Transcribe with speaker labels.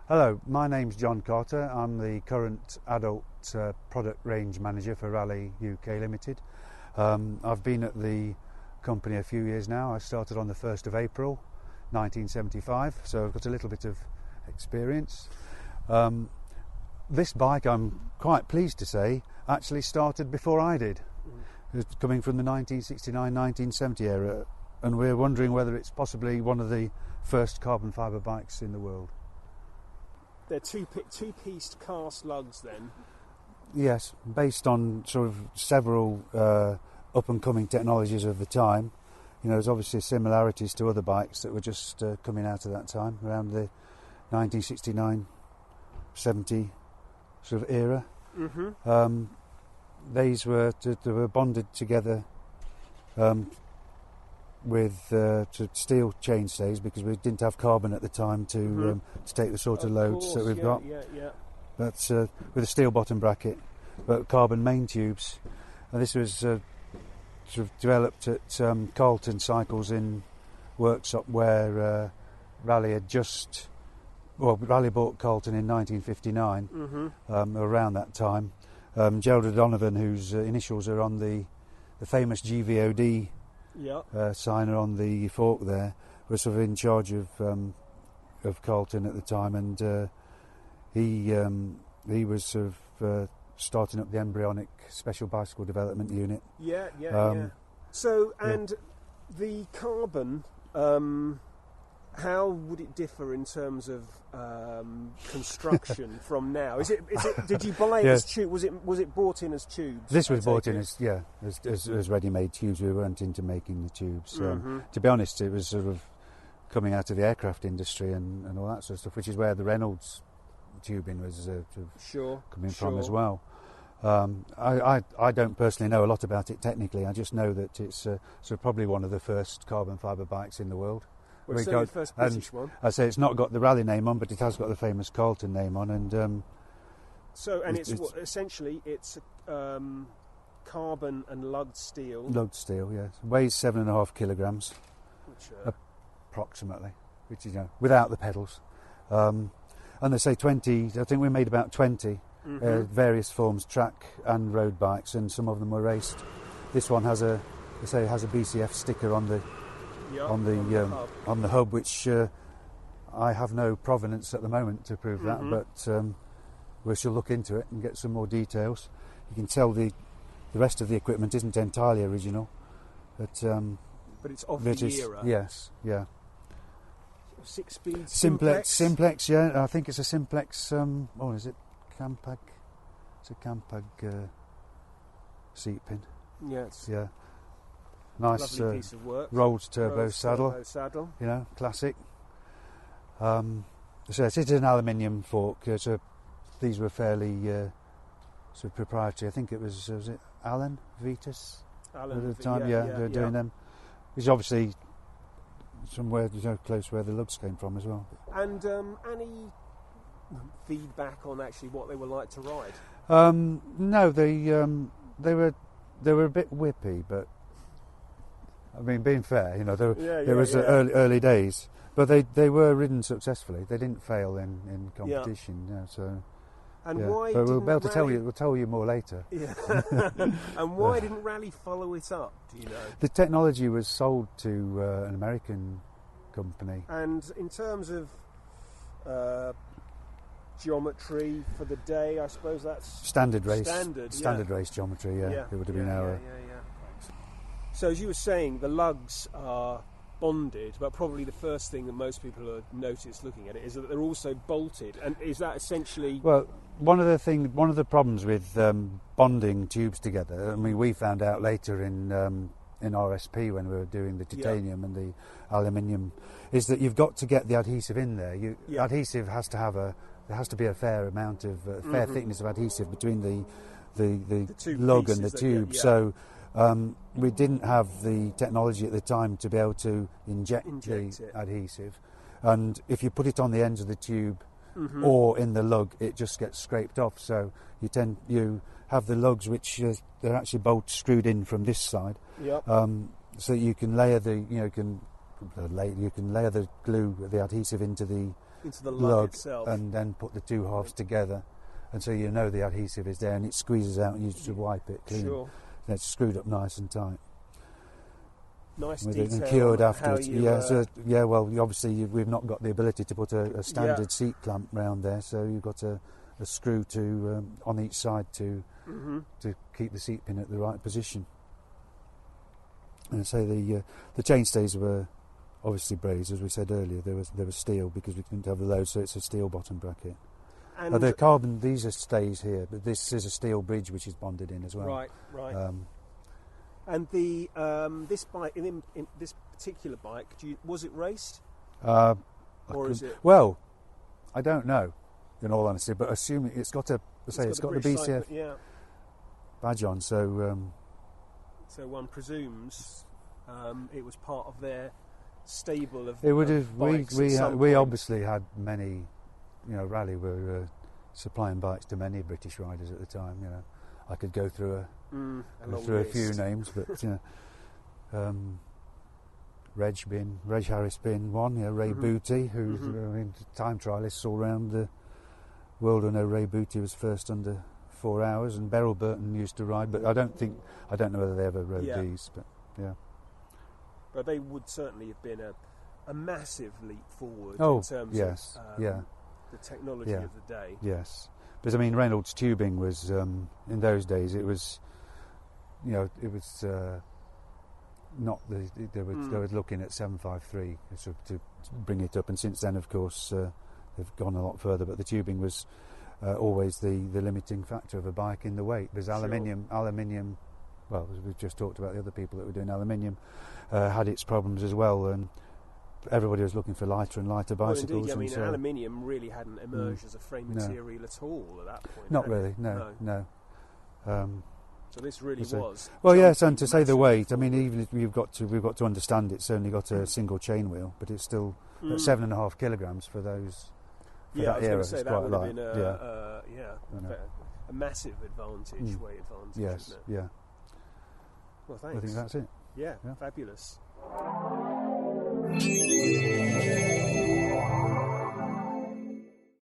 Speaker 1: Hello, my name's John Carter. I'm the current adult product range manager for Rally UK Limited. I've been at the company a few years now. I started on the 1st of April 1975, so I've got a little bit of experience. This bike, I'm quite pleased to say, actually started before I did. It was coming from the 1969-1970 era, and we're wondering whether it's possibly one of the first carbon fibre bikes in the world.
Speaker 2: They're two-pieced cast lugs then?
Speaker 1: Yes, based on sort of several up-and-coming technologies of the time. You know, there's obviously similarities to other bikes that were just coming out at that time, around the 1969-70 sort of era. Mm-hmm. They were bonded together with steel chainstays because we didn't have carbon at the time to take the sort of loads that we've got.
Speaker 2: Yeah.
Speaker 1: That's with a steel bottom bracket, but carbon main tubes. And this was sort of developed at Carlton Cycles in workshop where Rally Rally bought Carlton in 1959, around that time. Gerald O'Donovan, whose initials are on the famous GVOD signer on the fork there, was sort of in charge of Carlton at the time, and he was sort of starting up the embryonic special bicycle development unit.
Speaker 2: Yeah. So, and the carbon, how would it differ in terms of construction from now? Is it? Did you buy it as tube? Was it bought in as tubes?
Speaker 1: This was bought in as ready-made tubes. We weren't into making the tubes. To be honest, it was sort of coming out of the aircraft industry and all that sort of stuff, which is where the Reynolds tubing was sort of coming from as well. I don't personally know a lot about it technically. I just know that it's sort of probably one of the first carbon fibre bikes in the world.
Speaker 2: Well, it's the first British one.
Speaker 1: I say it's not got the Rally name on, but it has got the famous Carlton name on. And
Speaker 2: essentially it's carbon and lugged steel.
Speaker 1: Lugged steel, yes. Weighs 7.5 kilograms, approximately, which is without the pedals. And they say 20. I think we made about 20 various forms, track and road bikes, and some of them were raced. This one has a BCF sticker on the hub, which I have no provenance at the moment to prove that, but we shall look into it and get some more details. You can tell the rest of the equipment isn't entirely original, but
Speaker 2: it's of the era.
Speaker 1: Yes, yeah.
Speaker 2: 6-speed
Speaker 1: Simplex, yeah. I think it's a Simplex. Is it Campag? It's a Campag seat pin.
Speaker 2: Yes.
Speaker 1: Yeah. Nice
Speaker 2: piece of work.
Speaker 1: Rolls turbo saddle. Classic. So it is an aluminium fork. So these were fairly sort of proprietary. I think it was it Alan Vitus at the time? They were doing them. Which obviously somewhere close where the lugs came from as well.
Speaker 2: And any feedback on actually what they were like to ride?
Speaker 1: No, they were a bit whippy, but I mean, being fair, there was early days, but they were ridden successfully. They didn't fail in competition. Yeah. So.
Speaker 2: And why?
Speaker 1: But we'll be able to tell you. We'll tell you more later.
Speaker 2: Yeah. And why didn't Rally follow it up? Do you know?
Speaker 1: The technology was sold to an American company.
Speaker 2: And in terms of geometry for the day, I suppose that's
Speaker 1: standard race geometry. Yeah, it would have been our.
Speaker 2: So as you were saying, the lugs are bonded, but probably the first thing that most people have noticed looking at it is that they're also bolted. And is that essentially?
Speaker 1: Well, one of the problems with bonding tubes together, I mean, we found out later in RSP when we were doing the titanium and the aluminium, is that you've got to get the adhesive in there. Adhesive has to have there has to be a fair amount of fair thickness of adhesive between the lug and the tube. So. We didn't have the technology at the time to be able to inject the adhesive, and if you put it on the ends of the tube or in the lug, it just gets scraped off. So you have the lugs which they're actually bolt screwed in from this side, so you can layer you can you can layer the glue, the adhesive into the
Speaker 2: lug itself,
Speaker 1: and then put the two halves together, and so you know the adhesive is there, and it squeezes out, and you just wipe it clean.
Speaker 2: Sure.
Speaker 1: And it's screwed up nice and tight.
Speaker 2: Nice
Speaker 1: with
Speaker 2: detail.
Speaker 1: It and cured
Speaker 2: on
Speaker 1: afterwards.
Speaker 2: How you,
Speaker 1: Well, obviously we've not got the ability to put a standard seat clamp round there, so you've got a screw to on each side to keep the seat pin at the right position. And so the chainstays were obviously brazed, as we said earlier. There was steel because we couldn't have the load, so it's a steel bottom bracket.
Speaker 2: And
Speaker 1: they're carbon. These are stays here, but this is a steel bridge which is bonded in as well.
Speaker 2: Right. And the this bike, in this particular bike, was it raced, or is it?
Speaker 1: Well, I don't know, in all honesty, but assuming it's got the BCF badge on, so.
Speaker 2: So one presumes it was part of their stable of.
Speaker 1: It would have. We obviously had many, Raleigh were supplying bikes to many British riders at the time. I could go through a few names, but Reg Harris being one. Ray Booty, who's time trialists all around the world. I know Ray Booty was first under 4 hours, and Beryl Burton used to ride, but I don't know whether they ever rode these, but yeah.
Speaker 2: But they would certainly have been a massive leap forward in terms of the technology of the day.
Speaker 1: Yes, because I mean Reynolds tubing was in those days. It was, not they were looking at 753 to bring it up, and since then, of course, they've gone a lot further. But the tubing was. Always the limiting factor of a bike in the weight. There's aluminium. Well, as we've just talked about, the other people that were doing aluminium had its problems as well, and everybody was looking for lighter and lighter bicycles.
Speaker 2: Well, indeed, aluminium really hadn't emerged as a frame material at all at that point.
Speaker 1: Not really, no.
Speaker 2: So this really was.
Speaker 1: Well, yes, and to say the weight, I mean, even if we've got to understand it's only got a single chain wheel, but it's still at 7.5 kilograms for those.
Speaker 2: I was going to say that would have been a massive advantage, weight advantage.
Speaker 1: Yes,
Speaker 2: isn't it?
Speaker 1: yeah.
Speaker 2: Well, thanks.
Speaker 1: I think that's it.
Speaker 2: Yeah. Fabulous.